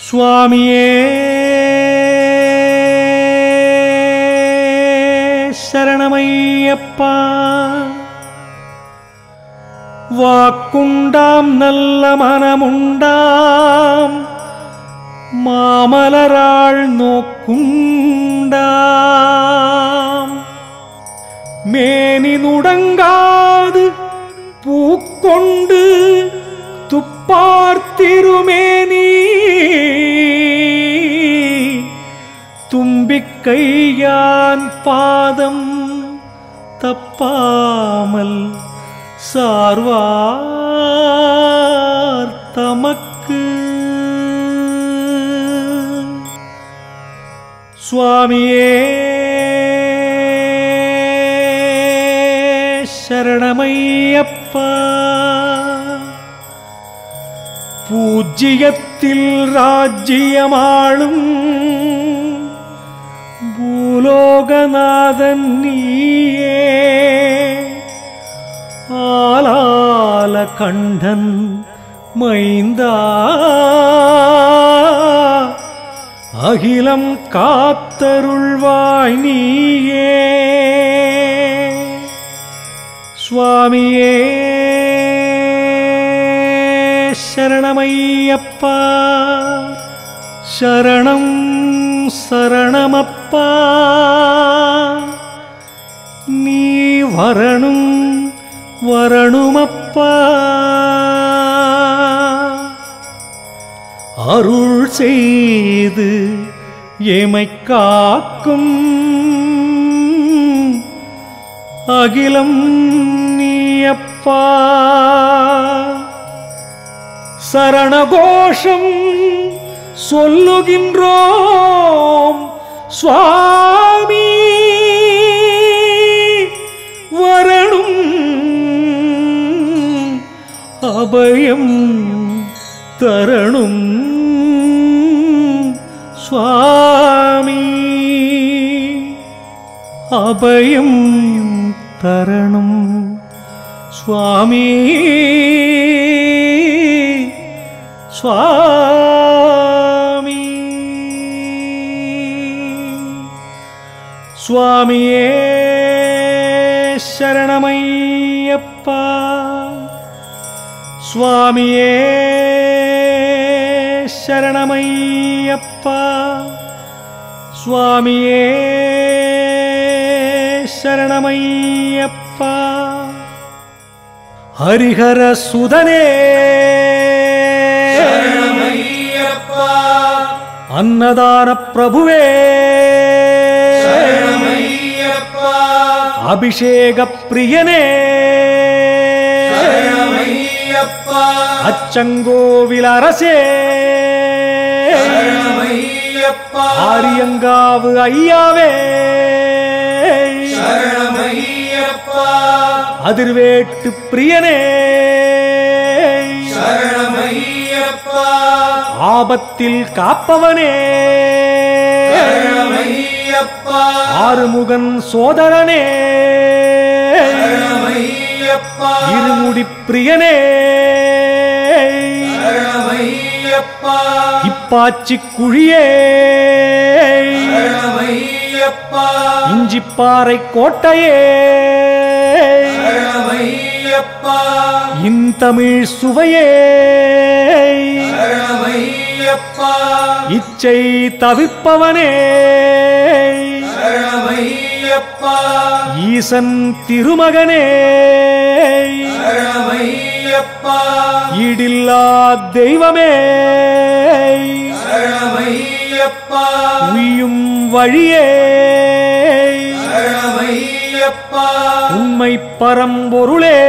சுவாமியே சரணமையப்பா. வாக்குண்டாம் நல்ல மனமுண்டாம் மாமலராள் நோக்குண்டாம் மேனி நுடங்காது பூக்கொண்டு துப்பார்த்திருமேனி தும்பிக்கையான் பாதம் தப்பாமல் சார்வார் தமக்கு. சுவாமியே சரணமையப்பா. பூஜ்யத்தில் ராஜ்யமாளும் பூலோகநாதன் நீயே. ஆலால கண்டன் மைந்தா அகிலம் காத்தருள்வாய் நீயே. சுவாமியே சரணமையப்பா. சரணம் சரணமப்பா. நீ வரணும் வரணுமப்பா. அருள் செய்து எமை காக்கும் அகிலம் நீயப்பா. சரணகோஷம் சொல்லுகின்றோம் சுவாமி. வரணும் அபயம் தரணும் சுவாமி. அபயம் தரணும் சுவாமி. சுவாமி சுவாமியே சரணமையப்பா. சுவாமியே சரணமையப்பா. சுவாமியே சரணமையப்பா. ஹரிஹர சுதனே சரணமையப்பா. அன்னதான பிரபுவே சரணமையப்பா. அபிஷேக பிரியனே சரணமையப்பா. அச்சங்கோவில் அரசே சரணமையப்பா. ஆரியங்காவு ஐயாவே சரணமையப்பா. அதிர்வேட்டு பிரியனே சரணமையப்பா. ஆபத்தில் காப்பவனே சரணமையப்பா. ஆறுமுகன் சோதரனே சரணமையப்பா. இருமுடி பிரியனே சரணமையப்பா. இப்பாச்சி குழியே சரணமையப்பா. இஞ்சிப்பாறை கோட்டையே சரணமையப்பா. இன்தமிழ் சுவையே சரணமையப்பா. இச்சை தவிர்ப்பவனே சரணமையப்பா. ஈசன் திருமகனே சரணமையப்பா. ஈடில்லா தெய்வமே சரணமையப்பா. உய்யும் வழியே சரணமையப்பா. உண்மை பரம்பொருளே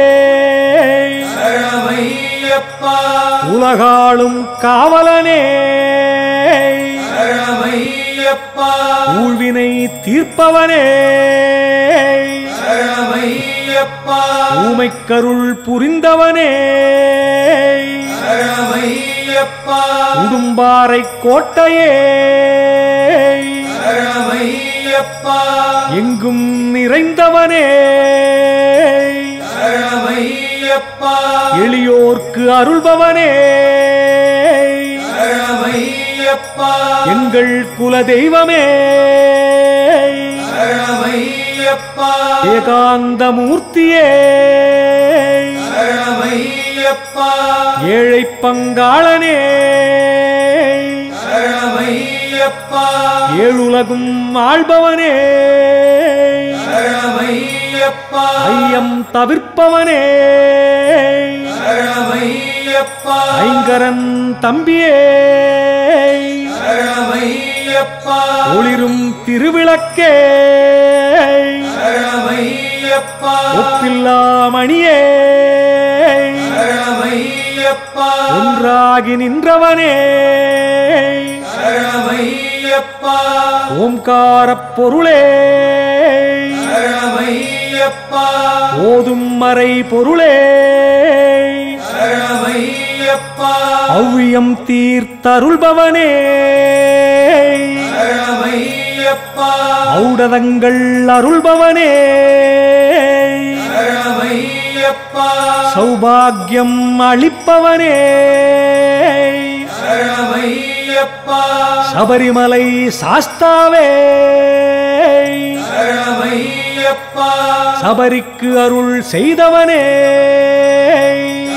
சரணமையப்பா. உலகாளும் காவலனே சரணமையப்பா. ஊழ்வினை தீர்ப்பவனே சரணமையப்பா. ஊமைக்கருள் புரிந்தவனே சரணமையப்பா. உடும்பாறை கோட்டையே சரணமையப்பா. எங்கும் நிறைந்தவனே சரணமையப்பா. எளியோர்க்கு அருள்பவனே சரணமையப்பா. சரணமையப்பா எங்கள் குல தெய்வமே சரணமையப்பா ஏகாந்த மூர்த்தியே சரணமையப்பா ஏழை பங்காளனே சரணமையப்பா ஏழுலகும் ஆள்பவனே சரணமையப்பா ஐயம் தவிர்ப்பவனே சரணமையப்பா ஐங்கரன் தம்பியே சரணமையப்பா ஒளிரும் திருவிளக்கே சரணமையப்பா ஒப்பில்லா மணியே சரணமையப்பா ஒன்றாகி நின்றவனே சரணமையப்பா ஓம்காரப் பொருளே சரணமையப்பா ஓதும் மறை பொருளே சரணமையப்பா அவ்வியம் தீர்த்தருள்பவனே சரணமையப்பா ஔடதங்கள் அருள்பவனே சரணமையப்பா சௌபாகியம் அளிப்பவனே சரணமையப்பா சபரிமலை சாஸ்தாவே சரணமையப்பா சபரிக்கு அருள் செய்தவனே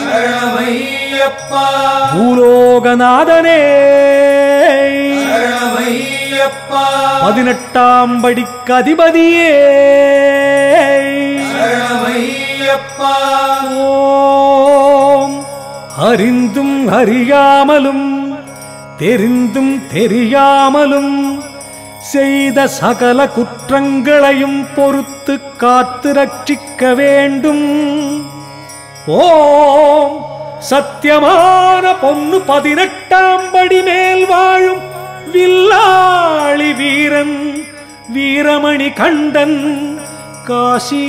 சரணமையப்பா பூலோகநாதனே சரணமையப்பா 18ஆம் படிக்கு அதிபதியே சரணமையப்பா ஓம் அறிந்தும் அறியாமலும் தெரிந்தும் தெரியாமலும் செய்த சகல குற்றங்களையும் பொறுத்து காத்து ரட்சிக்க வேண்டும். ஓம் சத்தியமான பொன்னு 18ஆம் படி மேல் வாழும் வில்லாளி வீரன் வீரமணி கண்டன் காசி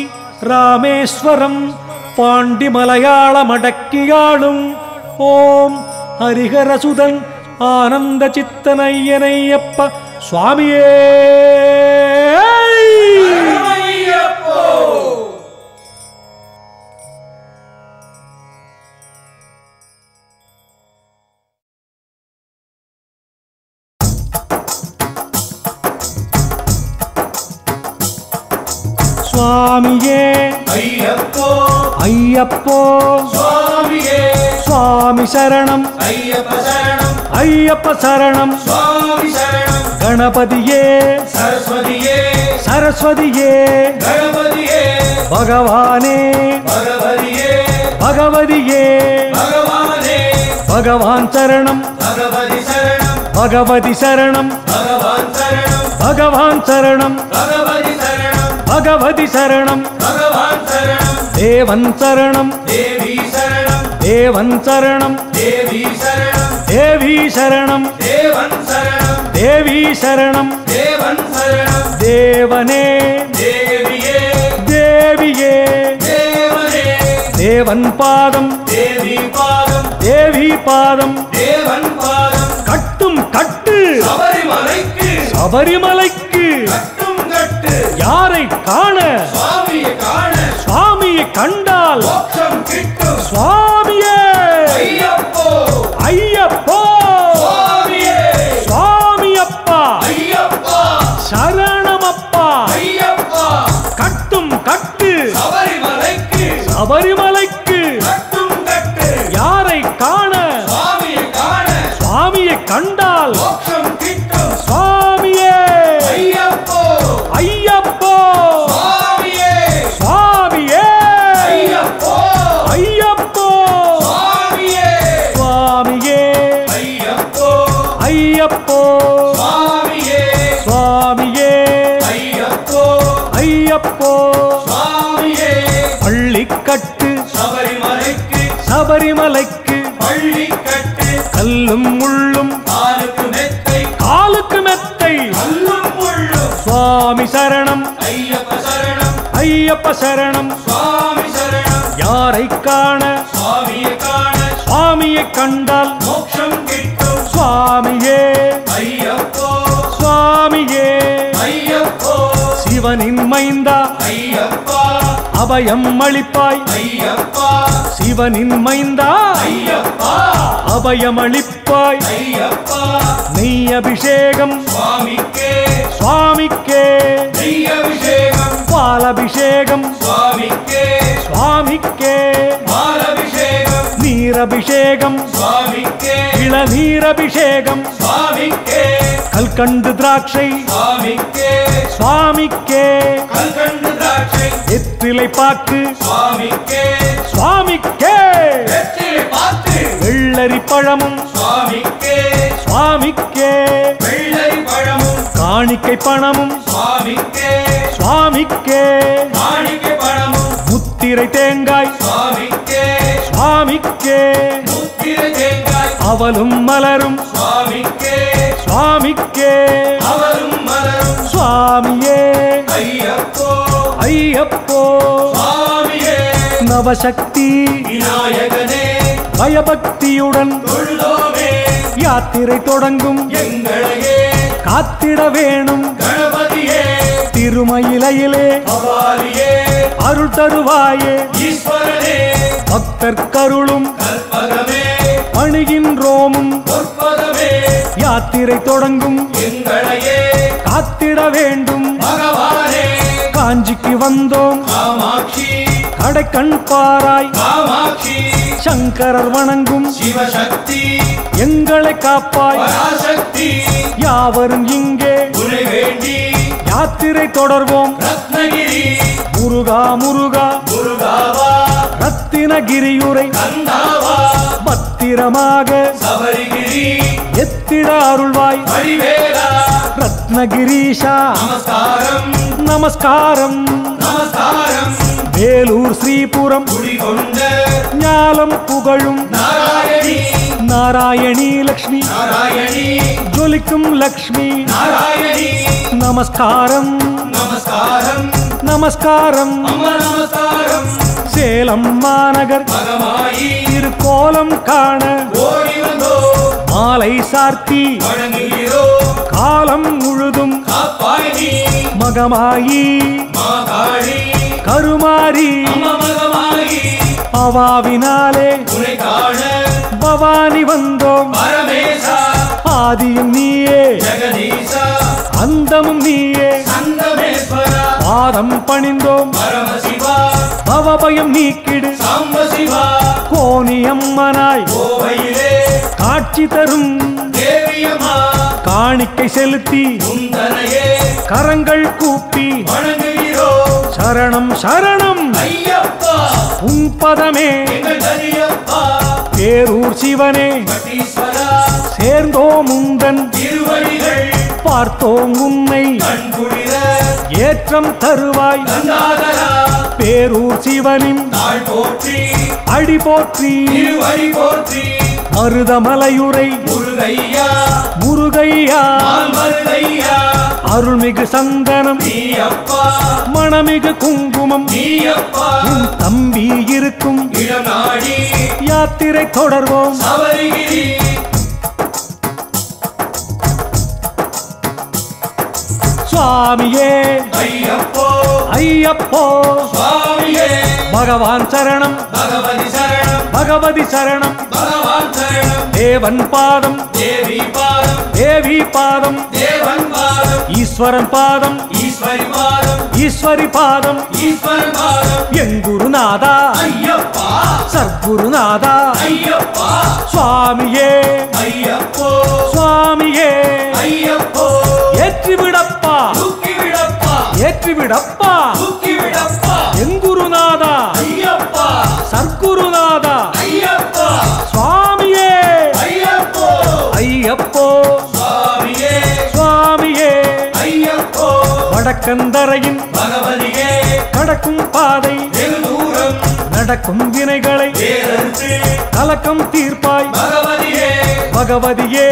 ராமேஸ்வரம் பாண்டி மலையாளம் அடக்கியாளும் ஓம் ஹரிஹரசுதன் ஆனந்த சித்தனையனையப்ப சுவாமியே. சுவாமியே ஐயப்போ ஐயப்போ சுவாமியே சுவாமி சரணம் ஐயப்ப சரணம் ஐயப்ப சரணம் சுவாமி சரணம் கணபதியே சரஸ்வதியே சரஸ்வதியே கணபதியே பகவானே பகவதியே பகவதியே பகவானே பகவான் சரணம் பகவதி சரணம் பகவதி சரணம் பகவான் சரணம் பகவான் சரணம் பகவதி சரணம் பகவதி சரணம் பகவான் சரணம் தேவன் சரணம் தேவி சரணம் தேவன் சரணம் தேவி சரணம் தேவி சரணம் தேவன் சரணம் தேவி சரணம் தேவன் சரணம் தேவனே தேவியே தேவியே தேவனே தேவன் பாதம் தேவி பாதம் தேவி பாதம் தேவன் பாதம் கட்டும் கட்டு சபரிமலைக்கு சபரிமலைக்கு கட்டும் கட்டு யாரை காண சுவாமியை காண சுவாமியை கண்டால் மோட்சம் கிட்டும் சுவாமியே ஐயப்போ ஐயப்போ சுவாமியே சுவாமியப்பா ஐயப்பா சரணமப்பா ஐயப்பா கட்டும் கட்டு சபரிமலைக்கு சபரிமலைக்கு கட்டும் கட்டு யாரை காண சுவாமியை காண சுவாமியை கண்டால் மோட்சம் கிட்டும் சுவாமியே ஐயப்போ ஐயப்போ சுவாமியே சுவாமியே ஐயப்போ ஐயப்போ சுவாமியே சுவாமியே ஐயப்போ ஐயப்போ சுவாமியே சுவாமியே ஐயப்போ ஐயப்போ சுவாமியே பள்ளிக்கட்டு சபரிமலைக்கு சபரிமலைக்கு பள்ளிக்கட்டு கல்லும் முள்ளும் காலுக்கு மெத்தை காலுக்கு மெத்தை கல்லும் முள்ளும் சுவாமி சரணம் ஐயப்ப சரணம் ஐயப்ப சரணம் சுவாமி சரணம் யாரை காண சுவாமியை காண சுவாமியை கண்டால் மோட்சம் கிட்டும் சுவாமியே ஐயப்போ சுவாமியே ஐயப்போ சிவனின் மைந்தா ஐயப்பா அபயம் அளிப்பாய் ஐயப்பா சிவனின் மைந்தா ஐயப்பா அபயமளிப்பாய் ஐயப்பா நெய் அபிஷேகம் சுவாமிக்கே சுவாமிக்கே நெய் அபிஷேகம் பாலபிஷேகம் சுவாமிக்கே சுவாமிக்கே பாலபிஷேகம் நீரபிஷேகம் சுவாமிக்கே இளநீரபிஷேகம் சுவாமிக்கே கல்கண்டு திராட்சை சுவாமிக்கே சுவாமிக்கே கல்கண்டு திராட்சை வெற்றிலை பாக்கு சுவாமிக்கே சுவாமிக்கே வெற்றிலை பாக்கு வெள்ளரி பழமும் சுவாமிக்கே சுவாமிக்கே வெள்ளரி பழமும் காணிக்கை பணமும் சுவாமிக்கே சுவாமிக்கே காணிக்கை பழமும் முத்திரை தேங்காய் சுவாமிக்கே சுவாமிக்கே முத்திரை தேங்காய் அவலும் மலரும் சுவாமிக்கே சுவாமிக்கே அவரும் மலரும் சுவாமியே ஐயப்போ ஐயப்போ சுவாமியே நவசக்தி விநாயகனே பயபக்தியுடன் தொழுதோமே யாத்திரை தொடங்கும் எங்களையே காத்திட வேணும் கணபதியே திருமயிலையிலே பவாலியே அருள் தருவாயே ஈஸ்வரனே பக்தர்க்கருளும் கற்பகமே பணிகின்றோமும் பொற்பதமே யாத்திரை தொடங்கும் எங்களையே காத்திட வேண்டும் பகவானே காஞ்சிக்கு வந்தோம் காமாட்சி கடைக்கண் பாராய் காமாட்சி சங்கரர் வணங்கும் சிவசக்தி எங்களை காப்பாய் பராசக்தி யாவரும் இங்கே உனை வேண்டி யாத்திரை தொடர்வோம் ரத்னகிரி முருகா முருகா முருகாவா ரத்தினகிரியுரை கந்தாவா பத்திரமாக சபரிகிரி எத்திட அருள்வாய் வடிவேலா ரத்னகிரீஷா நமஸ்காரம் நமஸ்காரம் நமஸ்காரம் வேலூர் ஸ்ரீபுரம் குடிகொண்ட ஞாலம் புகழும் நாராயணி நாராயணி லக்ஷ்மி நாராயணி ஜொலிக்கும் லக்ஷ்மி நாராயணி நமஸ்காரம் நமஸ்காரம் நமஸ்காரம் அம்மா நமஸ்காரம் சேலம் மாநகர் மகமாயி திருக்கோலம் காண ஓடி வந்தோ மாலை சார்த்தி வணங்குகிறோ காலம் முழுதும் காப்பாய் நீ மகமாயி மாகாளி கருமாரி அம்மா மகமாயி அவாவினாலே உனை காண பவானி வந்தோம் பரமேசா ஆதியும் நீயே ஜெகதீசா அந்தமும் நீயே சந்தமேஸ்வரா பாதம் பணிந்தோம் பரமசிவா பவபயம் நீக்கிடு சாம்பசிவா கோணியம்மனாய் கோவையிலே காட்சி தரும் தேவியம்மா காணிக்கை செலுத்தி உந்தனையே கரங்கள் கூப்பி வணங்குகிறோ சரணம் சரணம் ஐயப்பா உன் பதமே எங்கள் கரியப்பா பேரூர் சிவனே பட்டீஸ்வரா சேர்ந்தோம் உந்தன் திருவடிகள் பார்த்தோம் உன்னை கண்குளிர ஏற்றம் தருவாய் கந்தாதரா பேரூர் சிவனின் நாள் போற்றி அடி போற்றி திருவடி போற்றி மருதமலையுரை முருகையா முருகையா மருதையா அருள்மிகு சந்தனம் நீயப்பா மணமிகு குங்குமம் நீயப்பா உன் தம்பி இருக்கும் இடம் நாடி யாத்திரை தொடர்வோம் சபரிகிரி சுவாமியே ஐயப்போ ஐயப்போ சுவாமியே பகவான் சரணம் பகவதி சரணம் பகவதி சரணம் பகவான் சரணம் தேவன் பாதம் தேவி பாதம் தேவி பாதம் தேவன் பாதம் ஈஸ்வரன் பாதம் ஈஸ்வரி பாதம் ஈஸ்வரி பாதம் ஈஸ்வரன் பாதம் என் குருநாதா ஐயப்பா சர்க்குருநாதா ஐயப்பா சுவாமியே ஐயப்போ சுவாமியே ஐயப்போ ஏற்றி விடப்பா தூக்கி விடப்பா ஏற்றி விடப்பா தூக்கி விடப்பா என் குருநாதா ஐயப்பா சர்க்குருநாதா ஐயப்பா சுவாமியே ஐயப்போ ஐயப்போ சுவாமியே சுவாமியே ஐயப்போ வடக்கந்தரையின் பகவதியே கடக்கும் பாதை வெகு தூரம் நடக்கும் வினைகளை வேறறுத்து கலக்கம் தீர்ப்பாய் பகவதியே பகவதியே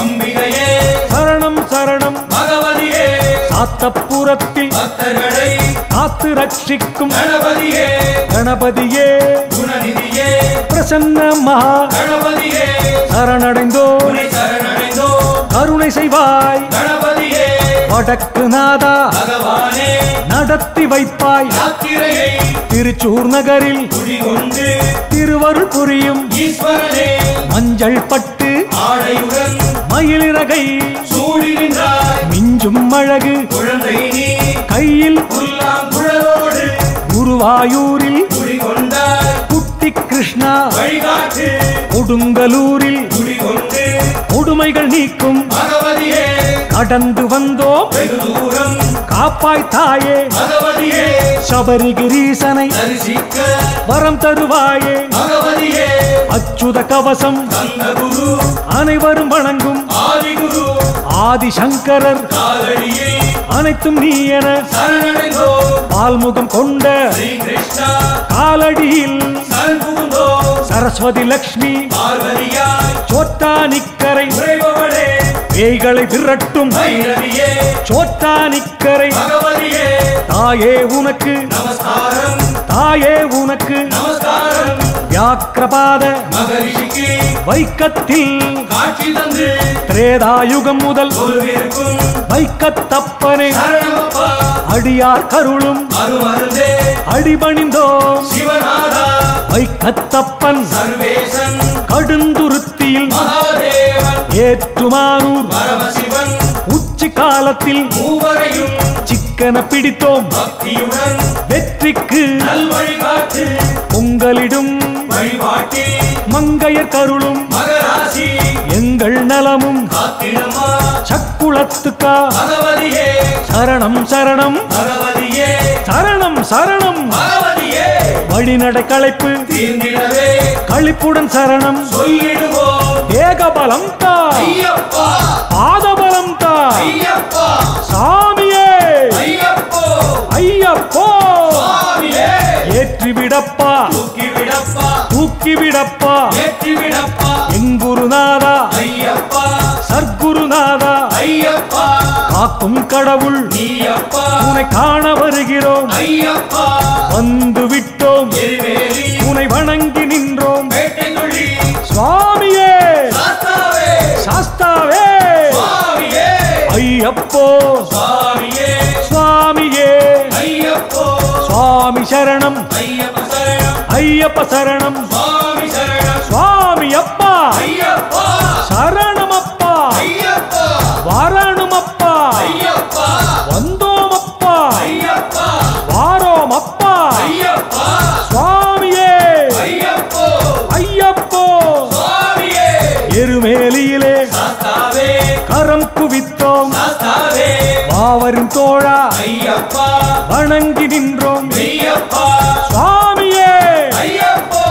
அம்பிகையே சரணம் சரணம் பகவதியே சாத்தப்புறத்தில் பக்தர்களை காத்து ரட்சிக்கும் கணபதியே கணபதியே குணநிதியே பிரசன்னமா கணபதியே சரணடைந்தோ உனை சரணடைந்தோ கருணை செய்வாய் கணபதியே வடக்கு நாதா பகவானே நடத்தி வைப்பாய் யாத்திரையை திருச்சூர் நகரில் குடிகொண்டு திருவருள் புரியும் ஈஸ்வரனே மஞ்ச மஞ்சள் பட்டு ஆடையுடன் மயிலிறகை சூடி நின்றாய் மிஞ்சும் அழகு குழந்தை நீ கையில் புல்லாங்குழலோடு குருவாயூரில் குடிகொண்டாய் குட்டி கிருஷ்ணா வழிகாட்டு கொடுங்கலூரில் குடிகொண்டு கொடுமைகள் நீக்கும் பகவதியே கடந்து வந்தோம் வெகு தூரம் காப்பாய் தாயே பகவதியே சபரிகிரீசனை தரிசிக்க வரம் தருவாயே பகவதியே அச்சுத கவசம் தந்த குரு அனைவரும் வணங்கும் ஆதிகுரு ஆதிசங்கரர் காலடியில் அனைத்தும் நீ என சரணடைந்தோ பால்முகம் கொண்ட ஸ்ரீ கிருஷ்ணா காலடியில் சண்புகுந்தோ சரஸ்வதி லக்ஷ்மி பார்வதியாய் சோட்டானிக்கரை உறைபவளே பேய்களை விரட்டும் பைரவியே சோட்டானிக்கரை பகவதியே தாயே உனக்கு நமஸ்காரம் தாயே உனக்கு நமஸ்காரம் வியாக்கிரபாத மகரிஷிக்கு வைக்கத்தில் காட்சி தந்து திரேதாயுகம் முதல் கொள்விருக்கும் வைக்கத்தப்பனே சரணமப்பா அடியார் கருளும் அருமருந்தே அடிபணிந்தோம் சிவநாதா வைக்கத்தப்பன் சர்வேசன் கடுந்துருத்தியில் மகாதேவன் ஏற்றுமானூர் பரமசிவன் உச்சி காலத்தில் மூவரையும் சிக்கன பிடித்தோம் பக்தியுடன் வெற்றிக்கு நல்வழிகாட்டு பொங்கலிடும் வழிபாட்டில் மங்கையர் கருளும் மகராசி எங்கள் நலமும் காத்திடமா சக்குளத்துக்கா பகவதியே சரணம் சரணம் பகவதியே சரணம் சரணம் பகவதியே வழிநடை களைப்பு தீர்ந்திடவே களிப்புடன் சரணம் சொல்லிடுவோம் ஏகபலம் தா ஐயப்பா பாதபலம் தா ஐயப்பா சாமியே ஐயப்போ ஐயப்போ சுவாமியே ஏற்றிவிடப்பா தூக்கிவிடப்பா தூக்கிவிடப்பா ஏற்றிவிடப்பா எங்குருநாதா ஐயப்பா சர்க்குருநாதா ஐயப்பா காக்கும் கடவுள் நீயப்பா உன்னை காண வருகிறோம் ஐயப்பா வந்து விட்டோம் எரிவேலி உன்னை வணங்கி நின்றோம் வேட்டைத்துள்ளி சுவாமியே சாஸ்தாவே சாஸ்தாவே சுவாமியே ஐயப்போ சுவாமியே சுவாமியே ஐயப்போ சுவாமி சரணம் ஐயப்ப சரணம் ஐயப்ப சரணம் சுவாமி சரணம் சுவாமி அப்பா ஐயப்பா சரணமப்பா ஐயப்பா வாரணமப்பா ஐயப்பா வந்தோமப்பா ஐயப்பா வாரோமப்பா ஐயப்பா சுவாமியே ஐயப்போ ஐயப்போ சுவாமியே எருமேலியிலே சாஸ்தாவே கரம் குவித்தோம் சாஸ்தாவே பாவரின் தோழா ஐயப்பா வணங்கி நின்றோம் ஐயப்பா சுவாமியே ஐயப்போ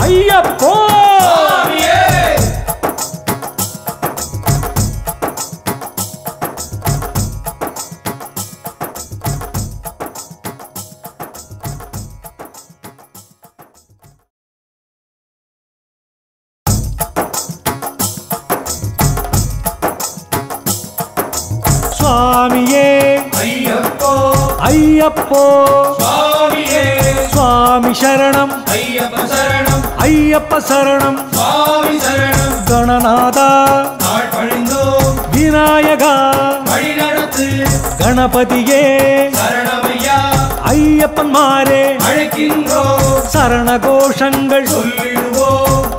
ஐயப்போ சுவாமியே சுவாமியே ஐயப்போ ஐயப்போ சுவாமியே சுவாமி சரணம் ஐயப்ப சரணம் ஐயப்ப சரணம் சுவாமி சரணம் கணநாதா நாள் பழிந்தோ விநாயகா வழி நடத்து கணபதியே சரணமையா ஐயப்பன்மாரே அழைக்கின்றோ சரண கோஷங்கள் சொல்லிடுவோ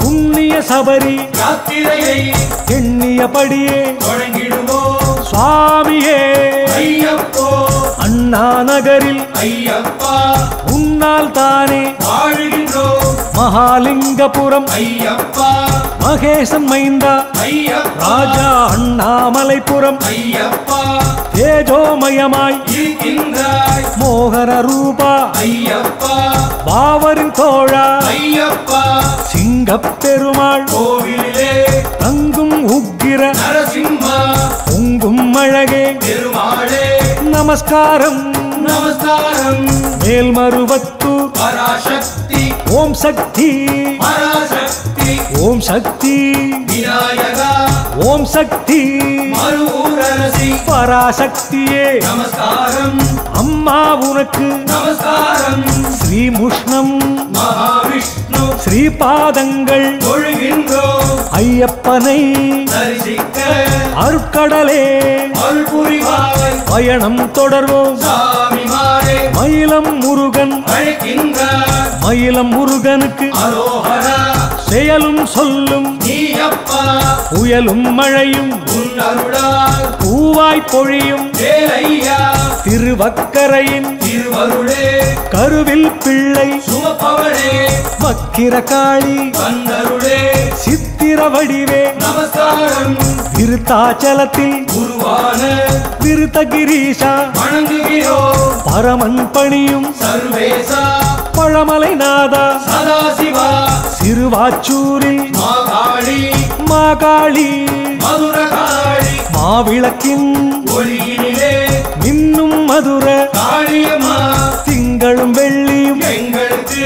புண்ணிய சபரி யாத்திரையை எண்ணியபடியே தொடங்கிடுவோ சுவாமியே ஐயப்போ அண்ணா நகரில் ஐயப்பா உன்னால் தானே வாழுகின்றோ மகாலிங்கபுரம் ஐயப்பா மகேசன் மைந்தா ஐயப்பா ராஜா அண்ணாமலைபுரம் ஐயப்பா தேஜோமயமாய் இருக்கின்றாய் மோகன ரூபா ஐயப்பா பாவரின் தோழா ஐயப்பா சிங்கப் பெருமாள் கோவிலே தங்கும் உக்கிர நரசிம்மா பொங்கும் அழகே பெருமாளே நமஸ்காரம் நமஸ்காரம் மேல்மருவத்தூர் பராசக்தி ஓம் சக்தி பராசக்தி ஓம் சக்தி விநாயகா ஓம் சக்தி மருரசி பராசக்தியே நமஸ்காரம் அம்மா உனக்கு நமஸ்காரம் ஸ்ரீமுஷ்ணம் மகாவிஷ்ணு ஸ்ரீபாதங்கள் தொழுகின்றோ ஐயப்பனை தரிசிக்க அருட்கடலே அருள் புரிவாய் பயணம் தொடர்வோம் சாமிமாரே மயிலம் முருகன் அழைக்கின்றார் மயிலம் முருகனுக்கு அரோஹரா செயலும் சொல்லும் நீயப்பா புயலும் மழையும் உன் அருளால் பூவாய் பொழியும் வேலையா திருவக்கரையின் திருவருளே கருவில் பிள்ளை சுமப்பவனே வக்கிர காளி வந்தருளே சித்திர வடிவே நமஸ்காரம் விருத்தாச்சலத்தில் உருவான விருத்தகிரீஷா வணங்குகிறோம் பரமன் பணியும் சர்வேசா பழமலை நாதா சதாசிவா சிறுவாச்சூரில் மாகாளி மாகாளி மதுரகாளி மாவிளக்கின் ஒளியினிலே இன்னும் மதுர காளியம்மா திங்களும் வெள்ளியும் எங்களுக்கு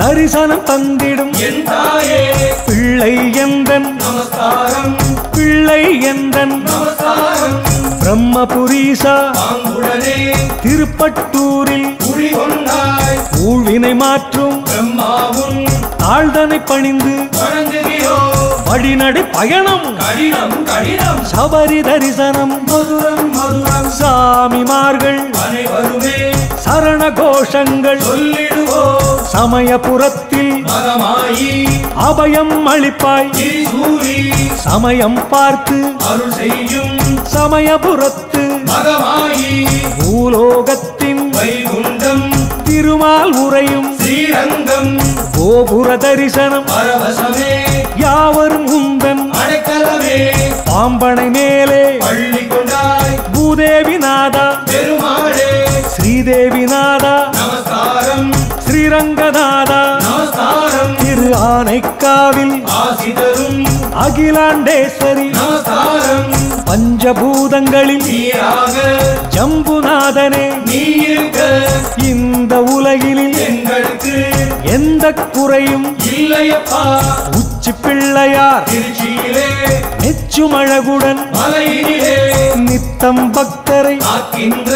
தரிசனம் தந்திடும் என் தாயே பிள்ளை எந்தன் நமஸ்காரம் பிள்ளை எந்தன் நமஸ்காரம் பிரம்மபுரீசா பாங்குடனே திருப்பட்டூரில் குடிகொண்டாய் ஊழ்வினை மாற்றும் பிரம்மாவும் தாழ்தனை பணிந்து வணங்குகிறோம் வழிநடை பயணம் கடினம் கடினம் சபரி தரிசனம் மதுரம் மதுரம் சாமிமார்கள் அனைவருமே சரண கோஷங்கள் சொல்லிடுவோம் சமயபுரத்தில் மகமாயி அபயம் அளிப்பாய் திரிசூலி சமயம் பார்த்து அருள் செய்யும் சமயபுரத்து மகமாயி பூலோகத்தின் வைகுண்டம் திருமால் உரையும் ஸ்ரீரங்கம் கோபுர தரிசனம் பரவசமே யாவரும் உந்தன் அடைக்கலமே பாம்பனை மேலே பள்ளி கொண்டாய் பூதேவி நாதா பெருமாளே ஸ்ரீதேவி நாதா நமஸ்காரம் ஸ்ரீரங்கநாதா நமஸ்காரம் திரு ஆனைக்காவில் ஆசி தரும் அகிலாண்டேஸ்வரி நமஸ்காரம் பஞ்சபூதங்களில் நீராக ஜம்புநாதனே நீ இருக்க இந்த உலகினில் எங்களுக்கு எந்த குறையும் இல்லையப்பா உச்சி பிள்ளையார் திருச்சியிலே நெச்சுமழகுடன் மலையினிலே நித்தம் பக்தரை காக்கின்ற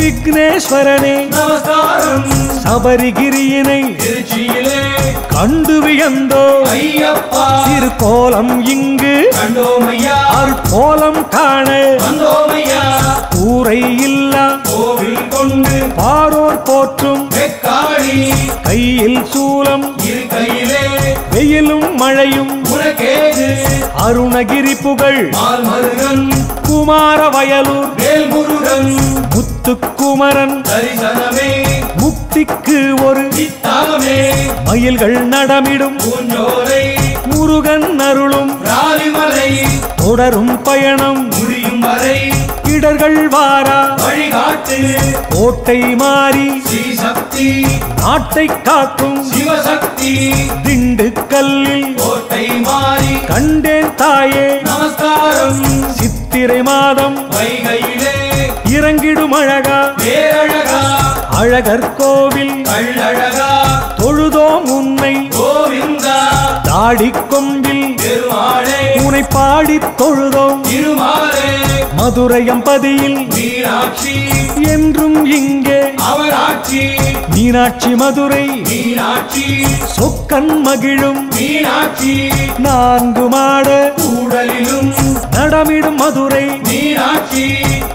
விக்னேஸ்வரனே நமஸ்காரம் சபரிகிரியினை திருச்சியிலே கண்டு வியந்தோ ஐயப்பா திருக்கோலம் இங்கு கண்டோமையா கோலம் காண வந்தோமையா கூரை இல்லா கோவில் கொண்டு பாரோர் போற்றும் வெக்காளி கையில் சூலம் இருக்கையிலே வெயிலும் மழையும் உனக்கேது அருணகிரி புகழ் மால்மருகன் குமார வயலூர் வேல்முருகன் முத்துக்குமரன் தரிசனமே முக்திக்கு ஒரு சித்தாமே மயில்கள் நடமிடும் பூஞ்சோலை முருகன் அருளும் ராலிமலை தொடரும் பயணம் முடியும் வரை இடர்கள் வாரா வழிகாட்டு கோட்டை மாறி ஸ்ரீசக்தி நாட்டை காக்கும் சிவசக்தி திண்டுக்கல்லில் கோட்டை மாறி கண்டேன் தாயே நமஸ்காரம் சித்திரை மாதம் வைகையிலே இறங்கிடும் அழகா பேரழகா அழகர் கோவில் கள்ளழகா தொழுதோம் உன்னை கோவிந்தா தாடி கொம்பில் பெருமாளே உனை பாடித் தொழுதோம் திருமாலே மதுரையம்பதியில் மீனாட்சி என்றும் இங்கே அவராட்சி மீனாட்சி மதுரை மீனாட்சி சொக்கன் மகிழும் மீனாட்சி நான்கு மாட கூடலிலும் நடமிடும் மதுரை மீனாட்சி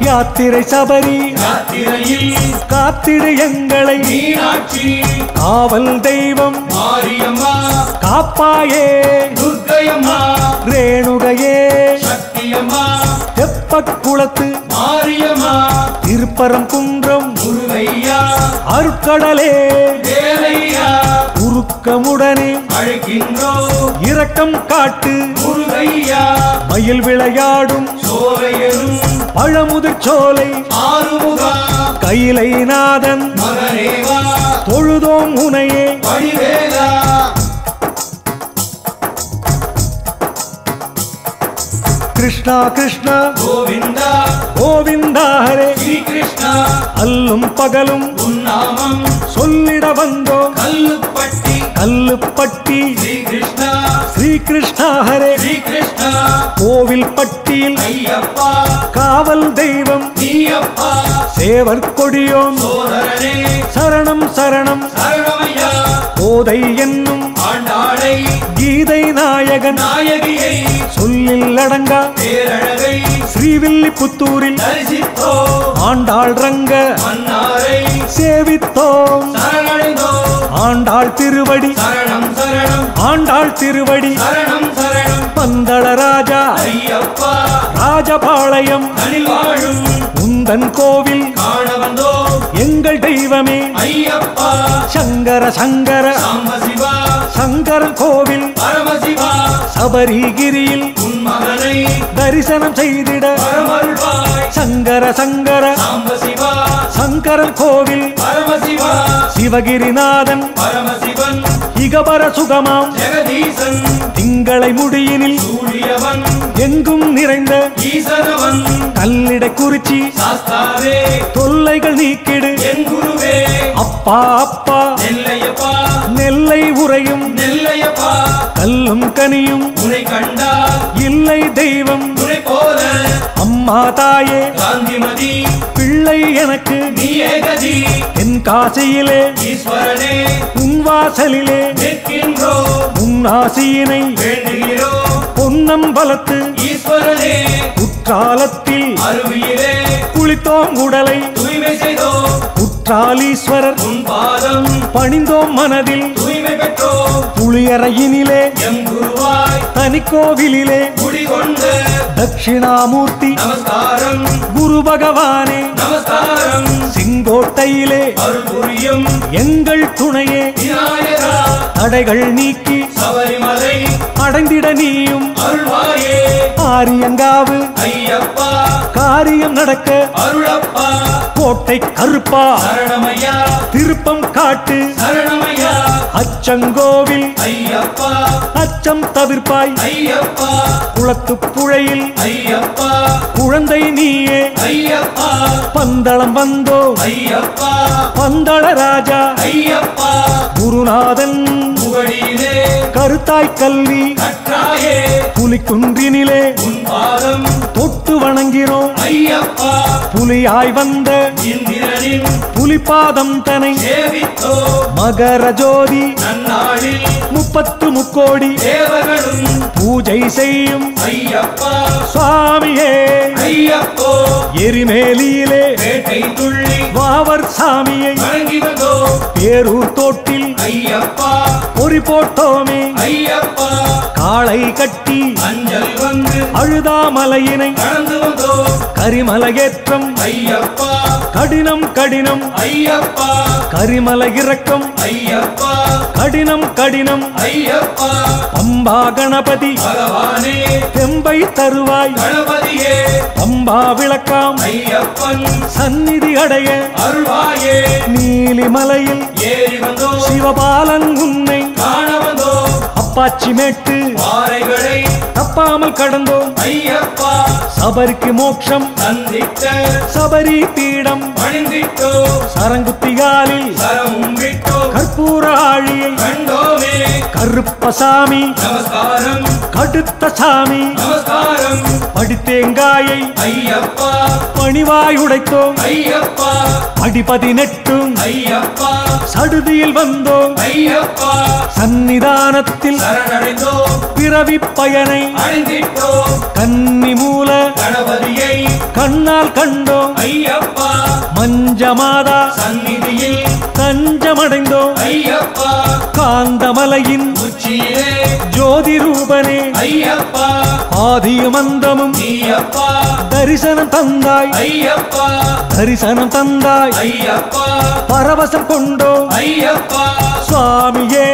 யாத்திரை சபரி யாத்திரையில் காத்திடு எங்களை மீனாட்சி காவல் தெய்வம் மாரியம்மா காப்பாயே துர்க்கையம்மா ரேணுகையே சக்தியம்மா தெப்பக்குளத்து மாரியம்மா திருப்பரம் குன்றம் முருகையா அருட்கடலே வேலையா உருக்கமுடனே அழைக்கின்றோ இரக்கம் காட்டு முருகையா மயில் விளையாடும் சோலையரும் பழமுதிர் சோலை ஆறுமுகா கையிலை நாதன் மகனேவா தொழுதோம் உனையே வடிவேலா கிருஷ்ணா கிருஷ்ணா கோவிந்தா கோவிந்தா ஹரே ஸ்ரீ கிருஷ்ணா அல்லும் பகலும் உன்னாமம் சொல்லிட வந்தோம் கல்லுப்பட்டி கல்லுப்பட்டி ஸ்ரீ கிருஷ்ணா ஸ்ரீ கிருஷ்ணா ஹரே ஸ்ரீ கிருஷ்ணா கோவில் பட்டியில் ஐயப்பா காவல் தெய்வம் நீயப்பா சேவர் கொடியோன் சோதரனே சரணம் சரணம் சரணமையா போதை என்னும் ஆண்டாளை கீதை நாயகன் நாயகியை சொல்லில் அடங்கா பேரழகை ஸ்ரீவில்லிபுத்தூரில் தரிசித்தோம் ஆண்டாள் ரங்க மன்னாரை சேவித்தோம் சரணடைந்தோம் ஆண்டாள் திருவடி சரணம் சரணம் ஆண்டாள் திருவடி சரணம் சரணம் பந்தள ராஜா ஐயப்பா ராஜபாளையம் தனில் வாழும் உந்தன் கோவில் காண வந்தோம் எங்கள் தெய்வமே ஐயப்பா சங்கர சங்கர சாம்ப சிவா சங்கரன் கோவில் பரமசிவா சபரிகிரியில் உன் மகனை தரிசனம் செய்திட பரமருள்வாய் சங்கர சங்கர சாம்ப சிவா சங்கரன் கோவில் பரமசிவா சிவகிரிநாதன் பரமசிவன் இகபர சுகமாம் ஜெகதீசன் திங்களை முடியினில் சூழியவன் எங்கும் நிறைந்த ஈசனவன் கல்லிடை குறிச்சி சாஸ்தாவே தொல்லைகள் நீக்கிடு என் குருவே அப்பா அப்பா நெல்லையப்பா நெல்லை உறையும் நெல்லையப்பா கல்லும் கனியும் உனை கண்டா இல்லை தெய்வம் உனை போல அம்மா தாயே காந்திமதி பிள்ளை எனக்கு நீ ஏகதி என் காசியிலே ஈஸ்வரனே உன் வாசலிலே நிற்கின்றோ உன் ஆசியினை வேண்டுகிறோ பொன்னம்பலத்து ஈஸ்வரனே குற்றாலத்தில் அருவியிலே குளித்தோம் உடலை தூய்மை செய்தோ குற்றாலீஸ்வரர் உன் பாதம் பணிந்தோம் மனதில் தூய்மை பெற்றோ புளியறையினிலே எம் குருவாய் தனிக்கோவிலிலே குடிகொண்டு தட்சிணாமூர்த்தி நமஸ்காரம் குரு பகவானே நமஸ்காரம் செங்கோட்டையிலே அருள் புரியும் எங்கள் துணையே விநாயகா தடைகள் நீக்கி சபரிமலை அடைந்திட நீயும் அருள்வாயே ஆரியங்காவு ஐயப்பா காரியம் நடக்க அருளப்பா கோட்டை கருப்பா சரணமையா திருப்பம் காட்டு சரணமையா அச்சங்கோவில் ஐயப்பா அச்சம் தவிர்ப்பாய் ஐயப்பா குளத்து புழையில் ஐயப்பா குழந்தை நீயே ஐயப்பா பந்தளம் வந்தோ ஐயப்பா பந்தள ராஜா ஐயப்பா குருநாதன் புகழிலே கருத்தாய் கல்வி கற்றாயே புலிக்குன்றினிலே உன் பாதம் தொட்டு வணங்கிறோம் ஐயப்பா புலியாய் வந்த இந்திரனின் புலிபாதம் தனை சேவித்தோ மகர ஜோதி நன்னாளில் 30 தேவர்களும் பூஜை செய்யும் ஐயப்பா சுவாமியே ஐயப்போ எரிமேலியிலே வேட்டை துள்ளி வாவர் சாமியை வணங்கி வந்தோ பேரூர் தோட்டில் ஐயப்பா பொறி போட்டோமே ஐயப்பா காளை கட்டி அஞ்சல் வந்து அழுதாமலையினை கடந்து வந்தோ கரிமலையேற்றம் ஐயப்பா கடினம் கடினம் ஐயப்பா கரிமலை இறக்கம் ஐயப்பா கடினம் கடினம் ஐயப்பா பம்பா கணபதி பகவானே தெம்பை தருவாய் கணபதியே பம்பா விளக்காம் ஐயப்பன் சந்நிதி அடைய அருள்வாயே நீலிமலையில் ஏறி வந்தோ சிவபாலன் உன்னை காண வந்தோ அப்பாச்சி மேட்டு பாறைகளை தப்பாமல் கடந்தோம் ஐயப்பா சபரிக்கு மோட்சம் சந்தித்த சபரி பீடம் பணிந்திட்டோ சரங்குத்திகாலில் சரமும் விட்டோ கற்பூர ஆழியை கண்டோமே கருப்பசாமி நமஸ்காரம் கடுத்த சாமி நமஸ்காரம் படித்தேங்காயை ஐயப்பா பணிவாய் உடைத்தோம் ஐயப்பா அடி 18 ஐயப்பா சடுதியில் வந்தோம் ஐயப்பா சந்நிதானத்தில் சரணடைந்தோ பிறவி பயனை அணிந்திட்டோ கன்னி மூல கணபதியை கண்ணால் கண்டோம் ஐயப்பா மஞ்சமாதா சந்நிதியில் தஞ்சமடைந்தோம் ஐயப்பா காந்தமலையின் உச்சியிலே ஜோதி ரூபனே ஐயப்பா ஆதியும் அந்தமும் நீயப்பா தரிசனம் தந்தாய் ஐயப்பா தரிசனம் தந்தாய் ஐயப்பா பரவசம் கொண்டோம் ஐயப்பா சுவாமியே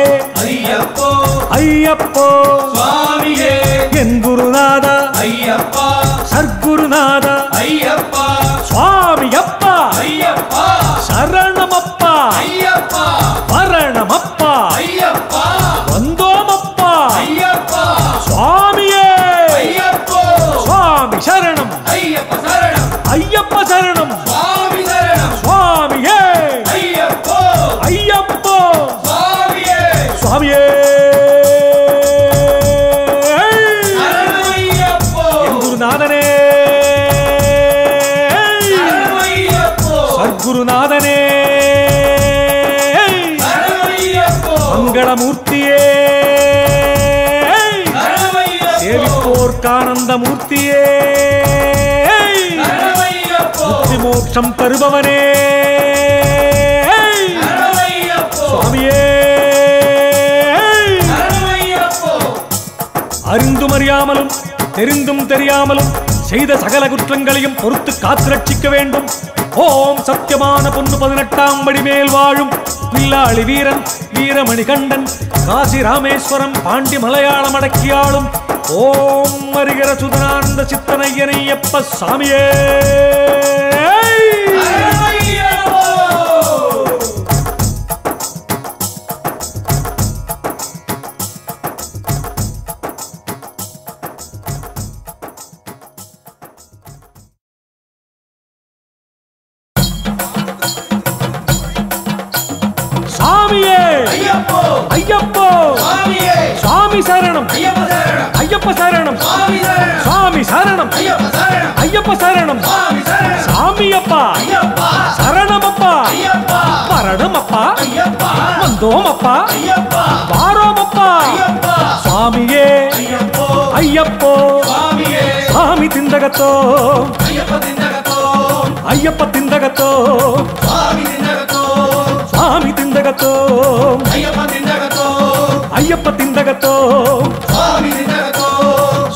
ஐயப்போ ஐயப்போ சுவாமியே என் குருநாதா ஐயப்பா சர்க்குருநாதா ஐயப்பா சுவாமியப்பா ஐயப்பா சரணமப்பா ஐயப்பா வரணமப்பா ஐயப்பா வந்தோமப்பா ஐயப்பா சுவாமியே ஐயப்போ சுவாமி சரணம் ஐயப்ப சரணம் ஐயப்ப சரணம் சுவாமி சரணம் சுவாமியே ஐயப்போ ஐயப்போ சுவாமியே சுவாமியே சரணம் ஐயப்போ என் குருநாதனே சரணம் ஐயப்போ சர்க்குருநாதனே சரணம் ஐயப்போ மங்களமூர்த்தியே சரணம் ஐயப்போ சேவிப்போர் லோகானந்த மூர்த்தியே சரணமையப்போ முக்தி மோட்சம் தருபவனே சரணமையப்போ சுவாமியே சரணமையப்போ அறிந்தும் அறியாமலும் தெரிந்தும் தெரியாமலும் செய்த சகல குற்றங்களையும் பொறுத்து காத்து ரட்சிக்க வேண்டும். ஓம் சத்தியமான பொன்னு 18ஆம் படி மேல் வாழும் வில்லாளி வீரன் வீரமணி கண்டன் காசி ராமேஸ்வரம் பாண்டி மலையாளம் அடக்கியாளும் ஓம் மரிகர சுதனானந்த சித்தனையனையப்ப சாமியே சரணமையப்போ சாமியே ஐயப்போ ஐயப்போ சுவாமியே சாமி சரணம் ஐயப்ப சரணம் ஐயப்ப சரணம் சுவாமி சரணம் சாமி சரணம் ஐயப்ப சரணம் ஐயப்ப சரணம் சுவாமி சரணம் சாமியப்பா ஐயப்பா சரணமப்பா ஐயப்பா பரணமப்பா ஐயப்பா வந்தோமப்பா ஐயப்பா வாரோமப்பா ஐயப்பா சுவாமியே ஐயப்போ ஐயப்போ சுவாமியே சாமி திந்தகத்தோ ஐயப்ப திண்டகத்தோ ஐயப்ப திந்தகத்தோ சுவாமி திண்டகத்தோ சாமி திந்தகத்தோ ஐயப்ப திண்டகத்தோ ஐயப்ப திந்தகத்தோ சுவாமி திண்டகத்தோ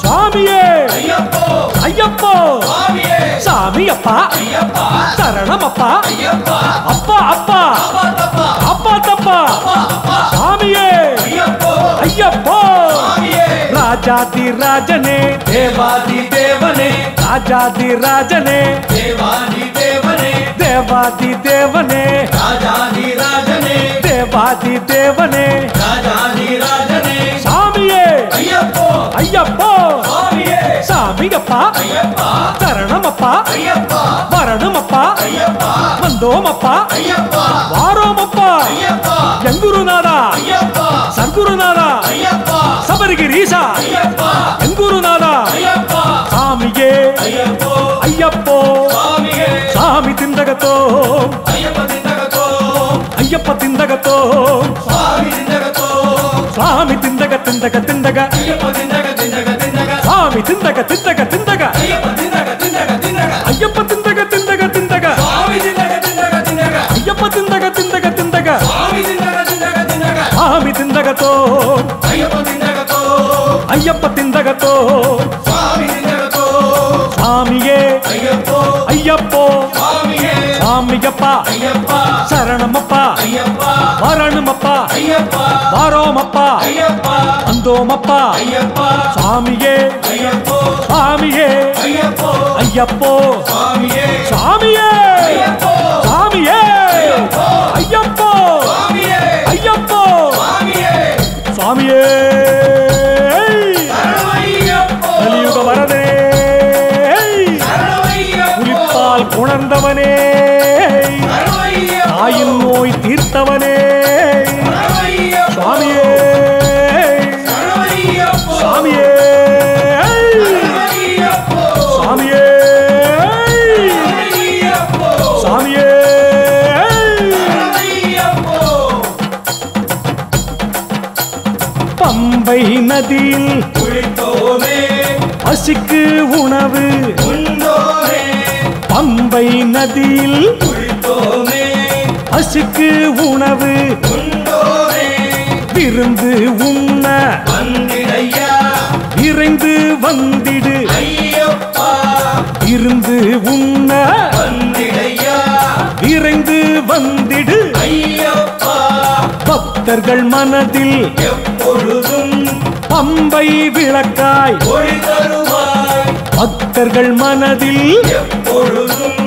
சுவாமியே ஐயப்போ ஐயப்போ சுவாமியே சாமியப்பா ஐயப்பா சரணமப்பா ஐயப்பா அப்பா அப்பா அப்பா தப்பா அப்பா தப்பா அப்பா சாமியே ஐயப்போ ஐயப்போ சுவாமியே ராஜாதி ராஜனே தேவாதி தேவனே ராஜாதி ராஜனே தேவாதி தேவனே தேவாதி தேவனே ராஜாதி ராஜனே தேவாதி தேவனே ராஜாதி ராஜனே சாமியே ஐயப்போ ஐயப்போ சுவாமியே சாமியப்பா ஐயப்பா சரணமப்பா ஐயப்பா வரணுமப்பா ஐயப்பா வந்தோமப்பா ஐயப்பா வாரோமப்பா ஐயப்பா எங்குருநாதா ஐயப்பா சர்க்குருநாதா ஐயப்பா சபரிகிரீசா ஐயப்பா எங்குருநாதா ஐயப்பா சாமியே ஐயப்போ ஐயப்போ சுவாமியே சாமி திந்தகத்தோ ஐயப்ப திண்டகத்தோ ஐயப்ப திந்தகத்தோ சுவாமி திண்டகத்தோ சாமி திந்தக திந்தக திந்தக ஐயப்ப திண்டக திண்டக திண்டக சாமி திந்தக திந்தக திந்தக ஐயப்ப திண்டக திண்டக திண்டக ஐயப்ப திந்தக திந்தக திந்தக சுவாமி திண்டக திண்டக திண்டக ஐயப்ப திந்தக திந்தக திந்தக சுவாமி திண்டக திண்டக திண்டக சாமி திந்தகத்தோ ஐயப்ப திண்டகத்தோ ஐயப்ப திந்தகத்தோ சுவாமி திண்டகத்தோ சாமியே ஐயப்போ ஐயப்போ சுவாமியே சாமியப்பா ஐயப்பா சரணமப்பா ஐயப்பா வரணுமப்பா ஐயப்பா வாரோமப்பா ஐயப்பா வந்தோமப்பா ஐயப்பா சாமியே ஐயப்போ சாமியே ஐயப்போ ஐயப்போ சுவாமியே சாமியே ஐயப்போ சாமியே ஐயப்போ ஐயப்போ சுவாமியே ஐயப்போ சுவாமியே சாமியே சரணமையப்போ கலியுக வரதே சரணமையப்போ புலிப்பால் உணர்ந்தவனே சரணமையப்போ தாயின் நோய் தீர்த்தவனே சரணமையப்போ சுவாமியே சரணமையப்போ சாமியே சரணமையப்போ சாமியே சரணமையப்போ சாமியே சரணமையப்போ பம்பை நதியில் குளித்தோமே பசிக்கு உணவு உண்டோமே பம்பை நதியில் குளித்தோமே பசிக்கு உணவு உண்டோமே விருந்து உண்ண வந்திடையா விரைந்து வந்திடு ஐயப்பா விருந்து உண்ண வந்திடையா விரைந்து வந்திடு ஐயப்பா பக்தர்கள் மனதில் எப்பொழுதும் பம்பை விளக்காய் ஒளி தருவாய் பக்தர்கள் மனதில் எப்பொழுதும்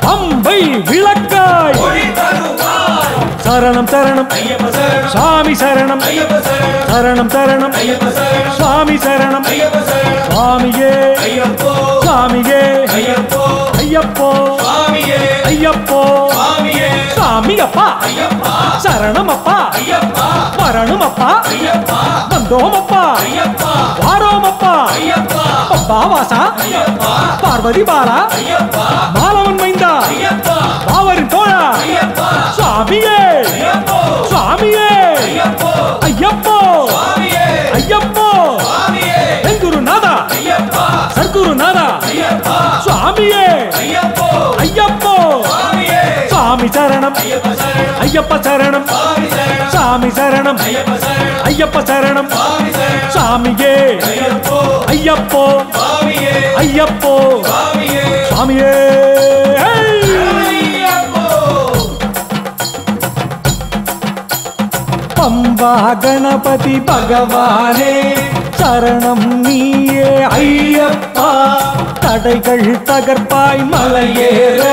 பம்பை விளக்காய் ஒளி தருவாய் சரணம் சரணம் ஐயப்ப சரணம் சாமி சரணம் ஐயப்ப சரணம் சரணம் சரணம் ஐயப்ப சரணம் சுவாமி சரணம் ஐயப்ப சரணம் சுவாமியே ஐயப்போ சாமியே ஐயப்போ ஐயப்போ சுவாமியே ஐயப்போ சுவாமியே சாமியப்பா ஐயப்பா சரணமப்பா ஐயப்பா வரணுமப்பா ஐயப்பா வந்தோமப்பா ஐயப்பா வாரோமப்பா ஐயப்பா பாவாசா ஐயப்பா பார்வதி பாலா ஐயப்பா மாலவன் மைந்தா ஐயப்பா பாவரின் தோழா ஐயப்பா சுவாமியே ஐயப்போ சுவாமியே ஐயப்போ ஐயப்போ சுவாமியே ஐயப்போ சுவாமியே எங்குருநாதா ஐயப்பா சரணம் ஐயப்ப சரணம் சாமி சரணம் ஐயப்ப சரணம் சாமியே ஐயப்போ ஐயப்போ சாமியே பம்பா கணபதி பகவானே சரணம் நீயே ஐயப்பா தடைகள் தகர்ப்பாய் மலையேற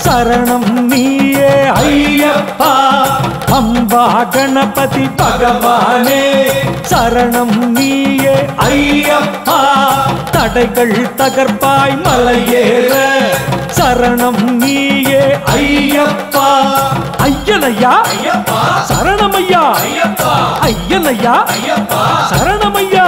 சரணம் நீயே ஐயப்பா பம்பா கணபதி பகவானே சரணம் நீயே ஐயப்பா தடைகள் தகர்ப்பாய் மலையேற சரணம் நீயே ஐயப்பா ஐயனையா சரணமையா ஐயனையா சரணமையா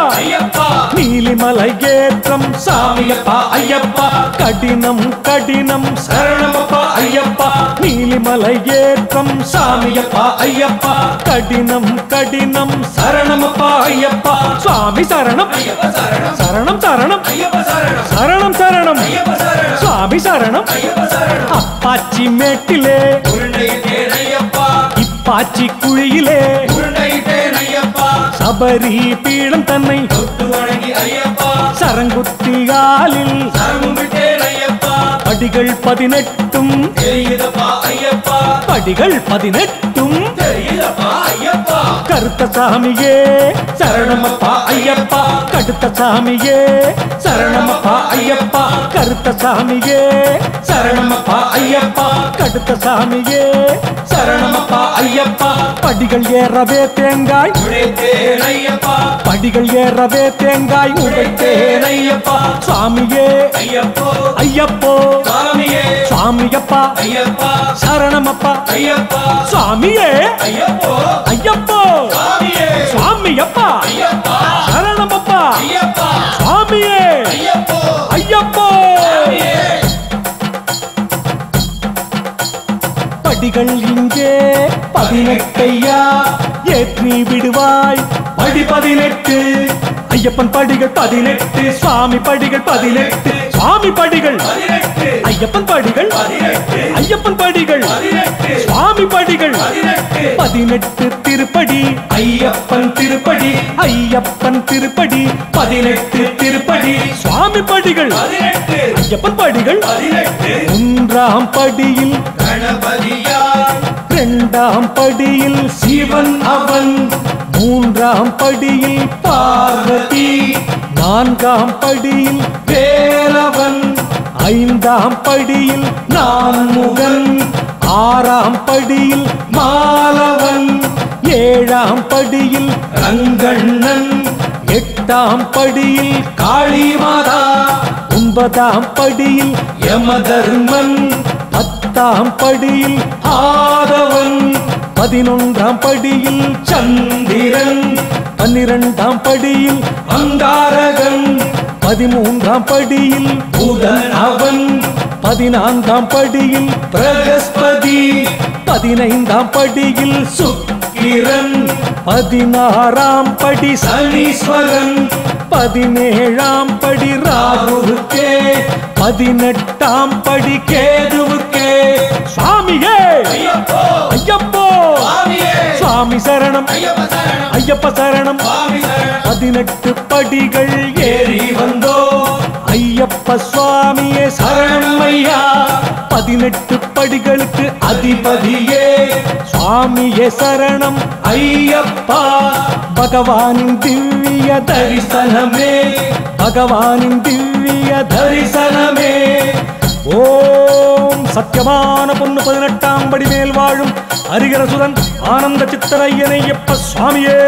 நீலிமலை ஏற்றம் சாமியப்பா ஐயப்பா கடினம் கடினம் சரணமப்பா ஐயப்பா நீலிமலை ஏற்றம் சாமியப்பா ஐயப்பா கடினம் கடினம் சரணமப்பா ஐயப்பா சுவாமி சரணம் சரணம் சரணம் சரணம் சரணம் சுவாமி சரணம் அப்பாச்சி மேட்டிலே இப்பாச்சி குழியிலே சபரி பீடம் தன்னை சரங்குத்தியாலில் படிகள் 18 படிகள் 18 கருத்த சாமியே சரணமப்பா ஐயப்பா கடுத்த சாமியே சரணமப்பா ஐயப்பா கருத்த சாமியே சரணமப்பா ஐயப்பா கடுத்த சாமியே சரணமப்பா ஐயப்பா படிகள் ஏறவே தேங்காய் படிகள் ஏறவே தேங்காய் உடைத்தேன் ஐயப்பா சாமியே ஐயப்போ சாமியப்பா சரணமப்பா சுவாமியே ஐயப்போ சுவாமியப்பா சரணமப்பா சுவாமியே ஐயப்போ படிகள் இங்கே 18 ஐயா ஏற்றி விடுவாய் படி 18 ஐயப்பன் படிகள் 18 சுவாமி படிகள் 18 சுவாமி படிகள் ஐயப்பன் படிகள் ஐயப்பன் படிகள் சுவாமி படிகள் 18 திருப்படி ஐயப்பன் திருப்படி ஐயப்பன் திருப்படி 18 திருப்படி சுவாமி படிகள் ஐயப்பன் படிகள் 1ஆம் படியில் இரண்டாம் படியில் சிவன் அவன் 3ஆம் படியில் பார்வதி 4ஆம் படியில் வேலவன் 5ஆம் படியில் நான்முகன் 6ஆம் படியில் மாலவன் 7ஆம் படியில் ரங்கண்ணன் 8ஆம் படியில் காளிமாதா 9ஆம் படியில் யமதர்மன் 10ஆம் படியில் ஆதவன் 11ஆம் படியில் சந்திரன் 12ஆம் படியில் அங்காரகன் 13ஆம் படியில் புதன் அவன் 14ஆம் படியில் பிரகஸ்பதி 15ஆம் படியில் சுக்கிரன் 16ஆம் படி சனீஸ்வரன் 17ஆம் படி ராகுவுக்கே 18ஆம் படி கேதுவுக்கே சுவாமியே ஐயப்போ சுவாமி சரணம் ஐயப்ப சரணம் 18 படிகள் ஏறி வந்தோ ஐயப்ப சுவாமியே சரணம் ஐயா 18 படிகளுக்கு அதிபதியே சுவாமியே சரணம் ஐயப்பா பகவானின் திவ்ய தரிசனமே பகவானின் திவ்ய தரிசனமே ஓம் சத்தியமான பொண்ணு 18ஆம் படி மேல் வாழும் ஹரிகரசுதன் ஆனந்த சித்தரையனையப்ப சுவாமியே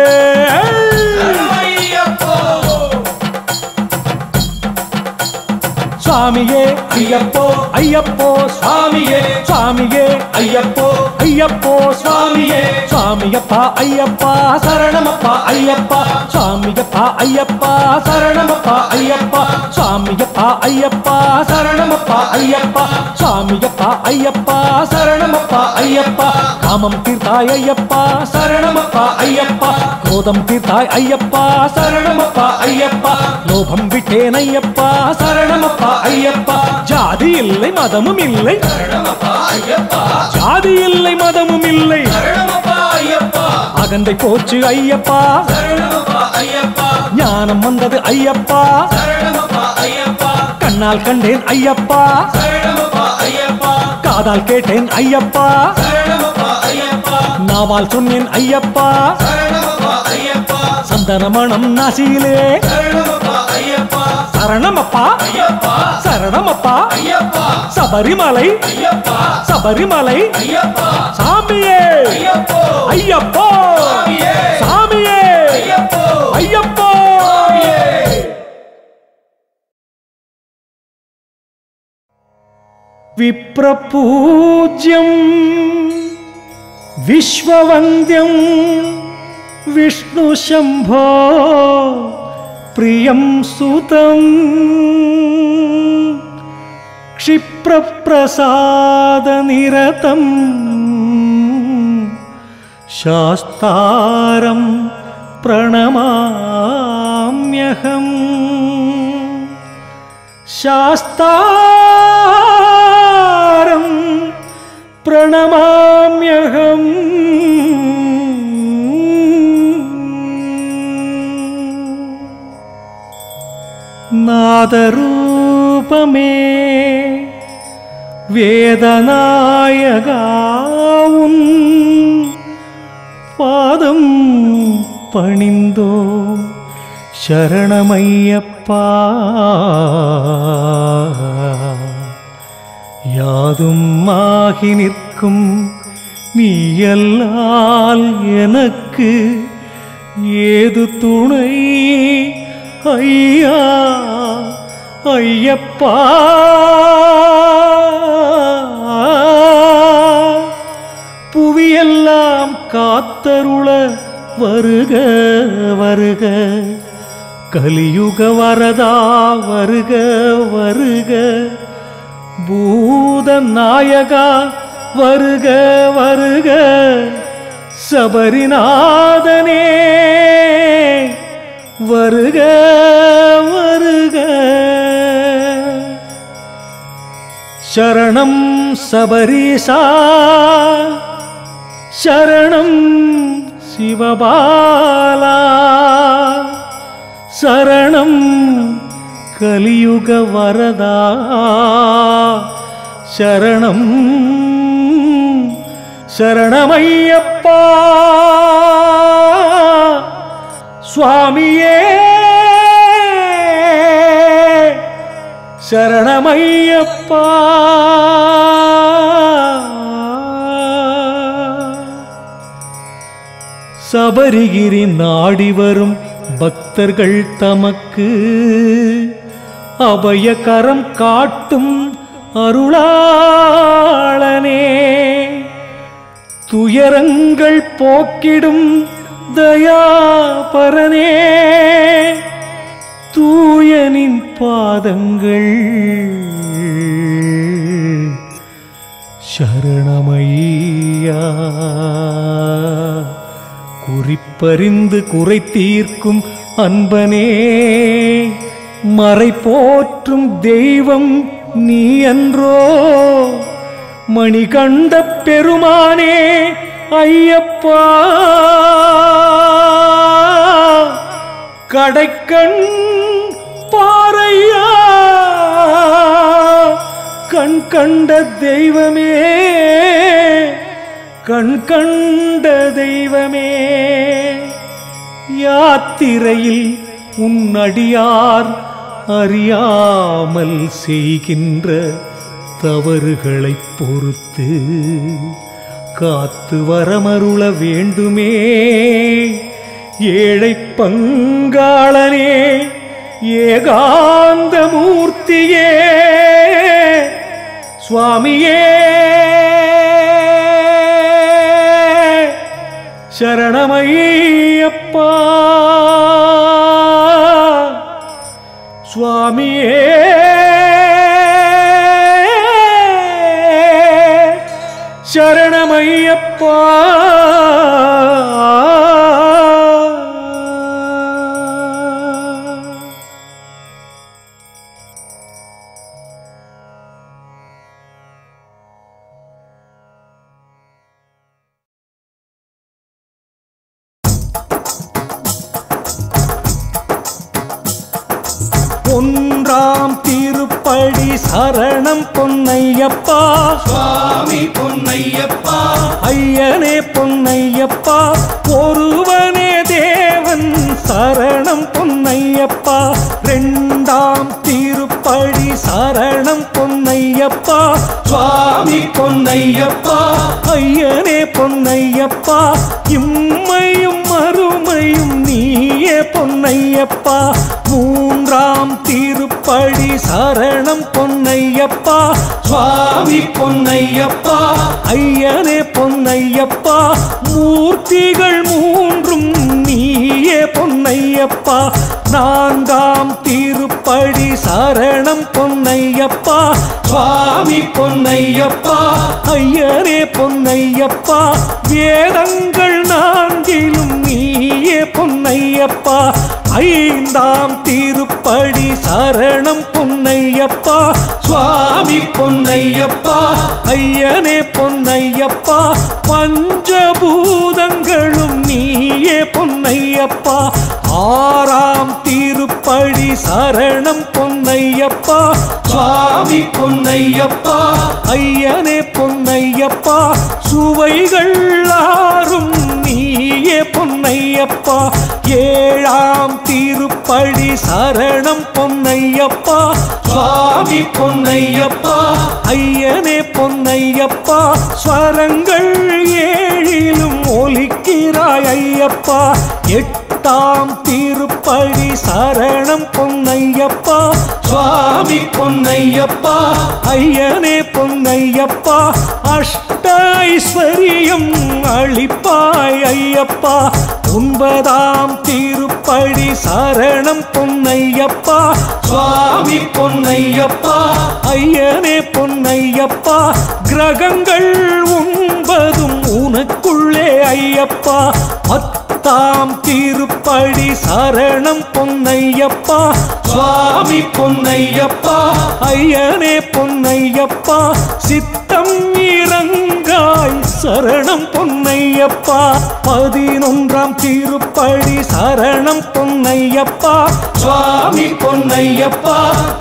சுவாமியே ஐயப்போ ஐயப்போ சுவாமியே சுவாமியே ஐயப்போ ஐயப்போ சுவாமியே சுவாமியப்பா ஐயப்பா சரணமப்பா ஐயப்பா சுவாமியப்பா ஐயப்பா சரணமப்பா ஐயப்பா சுவாமியப்பா ஐயப்பா சரணமப்பா ஐயப்பா சுவாமியப்பா ஐயப்பா சரணமப்பா ஐயப்பா காமம் தீர்த்தாய் ஐயப்பா சரணமப்பா ஐயப்பா கோதம் தீர்த்தாய் ஐயப்பா சரணமப்பா ஐயப்பா லோபம் விட்டேன் ஐயப்பா சரணமப்பா ஐயப்பா ஜாதி இல்லை மதமும் இல்லை சரணமப்பா ஐயப்பா ஜாதி இல்லை மதமும் இல்லை சரணமப்பா ஐயப்பா அகந்தை போச்சு ஐயப்பா சரணமப்பா ஐயப்பா ஞானம் வந்தது ஐயப்பா சரணமப்பா ஐயப்பா கண்ணால் கண்டேன் ஐயப்பா சரணமப்பா ஐயப்பா காதால் கேட்டேன் ஐயப்பா சரணமப்பா ஐயப்பா நாவால் சொன்னேன் ஐயப்பா சரணமப்பா ஐயப்பா சந்தனமணம் நாசியிலே சரணமப்பா ஐயப்பா சரணமப்பா ஐயப்பா சரணமப்பா ஐயப்பா சபரிமலை ஐயப்பா சபரிமலை ஐயப்பா சாமியே ஐயப்போ ஐயப்போ சாமியே சாமியே ஐயப்போ ஐயப்போ சாமியே विप्रपूज्यं विश्ववन्द्यं विष्णुशम्भो प्रियं सुतं क्षिप्रप्रसादनिरतं शास्तारं प्रणमाम्यहम् शास्तारं प्रणमाम्यहम् नादरूपमे वेदनायगावुन् पादं पणिन्दो शरणमय्यप्पा யாதுமாகி நிற்கும் நீயல்லால் எனக்கு ஏது துணை ஐயா ஐயப்பா புவியெல்லாம் காத்தருள வருக வருக கலியுக வரதா வருக வருக பூத நாயகா வருக வருக சபரிநாதனே வருக வருக சரணம் சபரீசா சரணம் சிவபாலா சரணம் கலியுக வரதா சரணம் சரணமையப்பா சுவாமியே சரணமையப்பா சபரிகிரி நாடி வரும் பக்தர்கள் தமக்கு அபயகரம் காட்டும் அருளாளனே துயரங்கள் போக்கிடும் தயாபரனே தூயனின் பாதங்கள் சரணமையா குறிப்பறிந்து குறை தீர்க்கும் அன்பனே மறை போற்றும் தெய்வம் நீ அன்றோ மணிகண்ட பெருமானே ஐயப்பா கடைக்கண் பாரையா கண் கண்ட தெய்வமே கண் கண்ட தெய்வமே யாத்திரையில் உன் அடியார் அறியாமல் செய்கின்ற தவறுகளைப் பொறுத்து காத்து வரமருள வேண்டுமே ஏழை பங்காளனே ஏகாந்த மூர்த்தியே சுவாமியே சரணமையப்பா சுவாமியே சரணமையப்பா ஒன்றாம் திருப்படி சரணம் பொன்னையப்பா சுவாமி பொன்னையப்பா ஐயனே பொன்னையப்பா ஒருவனே தேவன் சரணம் பொன்னையப்பா இரண்டாம் திருப்படி சரணம் பொன்னையப்பா சுவாமி பொன்னையப்பா ஐயனே பொன்னையப்பா இம்மையும் மறுமையும் நீயே பொன்னையப்பா மூன்றாம் திருப்படி சரணம் பொன்னையப்பா சுவாமி பொன்னையப்பா ஐயனே பொன்னையப்பா மூர்த்திகள் மூன்றும் நீயே பொன்னையப்பா நான்காம் திருப்படி சரணம் பொன்னையப்பா சுவாமி பொன்னையப்பா ஐயனே பொன்னையப்பா வேதங்கள் நான்கிலும் நீயே பொன்னையப்பா ஐந்தாம் திருப்படி சரணம் பொன்னையப்பா சுவாமி பொன்னையப்பா ஐயனே பொன்னையப்பா பஞ்சபூதங்களும் நீயே பொன்னையப்பா ஆறாம் திருப்படி சரணம் பொன்னையப்பா சுவாமி பொன்னையப்பா ஐயனே பொன்னையப்பா சுவைகள் ஆறும் நீயே பொன்னையப்பா ஏழாம் திருப்படி சரணம் பொன்னையப்பா சுவாமி பொன்னையப்பா ஐயனே பொன்னையப்பா ஸ்வரங்கள் ஏழிலும் ஒலிக்கிறாய் ஐயப்பா எட்டாம் திருப்படி சரணம் பொன்னையப்பா சுவாமி பொன்னையப்பா ஐயனே பொன்னையப்பா அஷ்ட ஐஸ்வரியம் அளிப்பாய் ஐயப்பா ஒன்பதாம் திருப்படி சரணம் பொன்னையப்பா சுவாமி பொன்னையப்பா ஐயனே பொன்னையப்பா கிரகங்கள் ஒன்பதும் உனக்குள்ளே ஐயப்பா பத்தாம் திருப்படி சரணம் பொன்னையப்பா சுவாமி பொன்னையப்பா ஐயனே பொன்னையப்பா சித்தம் இறங்காய் சரணம் பொன்னையப்பா பதினொன்றாம் திருப்படி சரணம் பொன்னையப்பா சுவாமி பொன்னையப்பா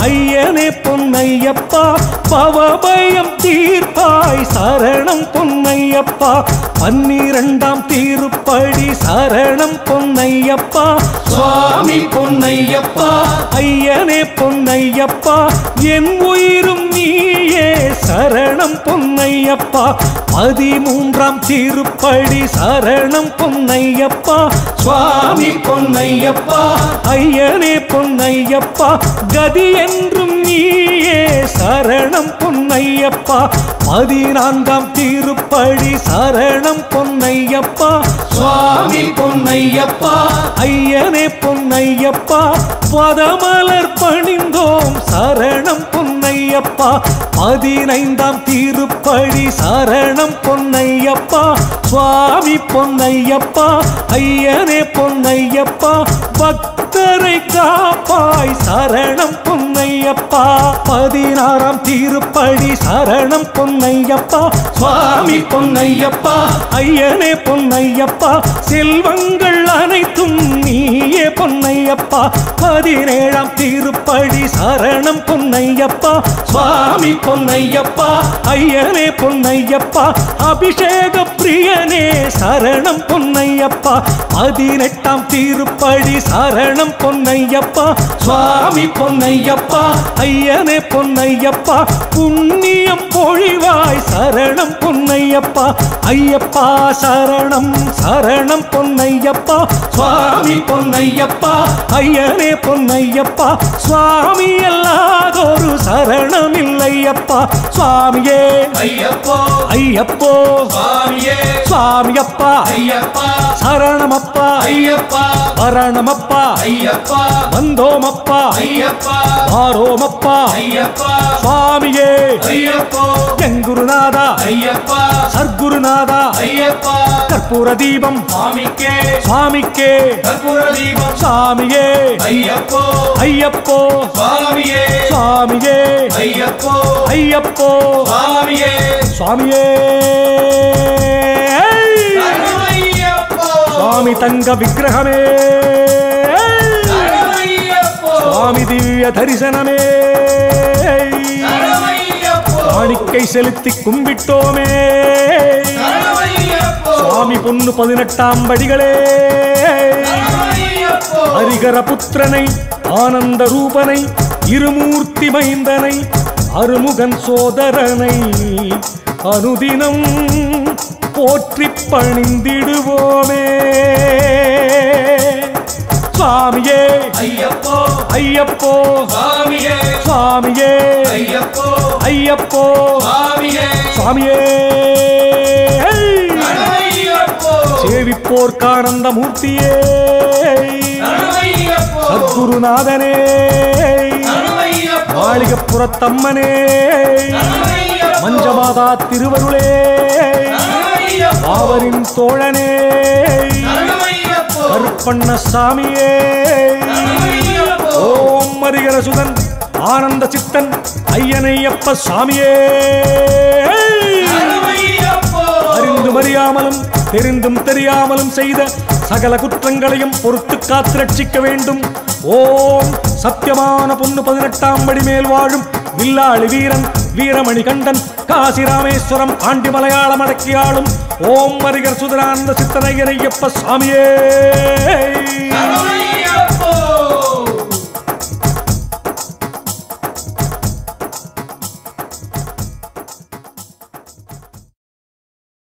ஐயனே பொன்னையப்பா பவபயம் தீர்ப்பாய் சரணம் பொன்னையப்பா பன்னிரண்டாம் திருப்படி சரணம் பொன்னையப்பா சுவாமி பொன்னையப்பா ஐயனே பொன்னையப்பா என் உயிரும் நீயே சரணம் பொன்னையப்பா பதிமூன்றாம் திருப்படி சரணம் பொன்னையப்பா சுவாமி பொன்னையப்பா ஐயனே பொன்னையப்பா கதி என்றும் நீயே சரணம் பொன்னையப்பா பதினான்காம் திருப்படி சரணம் பொன்னையப்பா சுவாமி பொன்னையப்பா ஐயனே பொன்னையப்பா பதமலர் பணிந்தோம் சரணம் பொன்னையப்பா பதினைந்தாம் திருப்படி சரணம் பொன்னையப்பா சுவாமி பொன்னையப்பா ஐயனே பொன்னையப்பா பக்தரை காப்பாய் சரணம் பொன்னையப்பா பதினாறாம் திருப்படி சரணம் பொன்னையப்பா சுவாமி பொன்னையப்பா ஐயனே பொன்னையப்பா செல்வங்கள் அனைத்தும் நீயே பொன்னையப்பா பதினேழாம் திருப்படி சரணம் பொன்னையப்பா சுவாமி பொன்னையப்பா ஐயனே பொன்னையப்பா அபிஷேக பிரியனே சரணம் பொன்னையப்பா பதினெட்டாம் திருப்படி சரணம் பொன்னையப்பா சுவாமி பொன்னையப்பா ஐயனே பொன்னையப்பா புண்ணியம் பொழிவாய் சரணம் பொன்னையப்பா ஐயப்பா சரணம் சரணம் பொன்னையப்பா சுவாமி பொன்னையப்பா ஐயனே பொன்னையப்பா சுவாமி அல்லாதொரு சரணம் இல்லையப்பா சுவாமியே ஐயப்போ ஐயப்போ சுவாமியே சுவாமியப்பா ஐயப்பா சரணமப்பா ஐயப்பா வரணமப்பா ஐயப்பா வந்தோமப்பா ஐயப்பா வாரோமப்பா ஐயப்பா சுவாமியே ஐயப்போ எங்குருநாதா ஐயப்பா சர்க்குருநாதா ஐயப்பா கற்பூர தீபம் சுவாமிக்கே சுவாமிக்கே கற்பூர தீபம் சுவாமியே ஐயப்போ ஐயப்போ சுவாமியே சுவாமியே ஐயப்போ ஐயப்போ சுவாமியே சுவாமியே ஐயப்போ சுவாமி தங்க விக்கிரகமே ஐயப்போ சுவாமி திவ்ய தரிசனமே காணிக்கை செலுத்தி கும்பிட்டோமே சுவாமி பொன்னு 18ஆம் படிகளே ஹரிகர புத்திரனை ஆனந்த ரூபனை இருமூர்த்தி மைந்தனை அருமுகன் சோதரனை அனுதினம் போற்றி பணிந்திடுவோமே சுவாமியே ஐயப்போ ஐயப்போ சுவாமியே சுவாமியே ஐயப்போ ஐயப்போ சுவாமியே சுவாமியே ஐயப்போ சேவிப்போர்க்கானந்த மூர்த்தியே ஐயப்போ சத்குருநாதனே ஐயப்போ மாளிகப்புறத்தம்மனே மஞ்சமாதா திருவருளே பாவரின் தோழனே கருப்பண்ண சாமியே ஓம் மரிகரசுதன் ஆனந்த சித்தன் ஐயனையப்ப சாமியே அறிந்தும் அறியாமலும் தெரிந்தும் தெரியாமலும் செய்த சகல குற்றங்களையும் பொறுத்து காத்து ரட்சிக்க வேண்டும். ஓம் சத்தியமான பொன்னு 18ஆம் படி மேல் வாழும் வில்லாளி வீரன் வீரமணி கண்டன் காசி ராமேஸ்வரம் ஆண்டி மலையாளம் அடக்கியாளும் ஓம் மரிகர் சுதரானந்த சித்தனையனையப்ப சாமியே.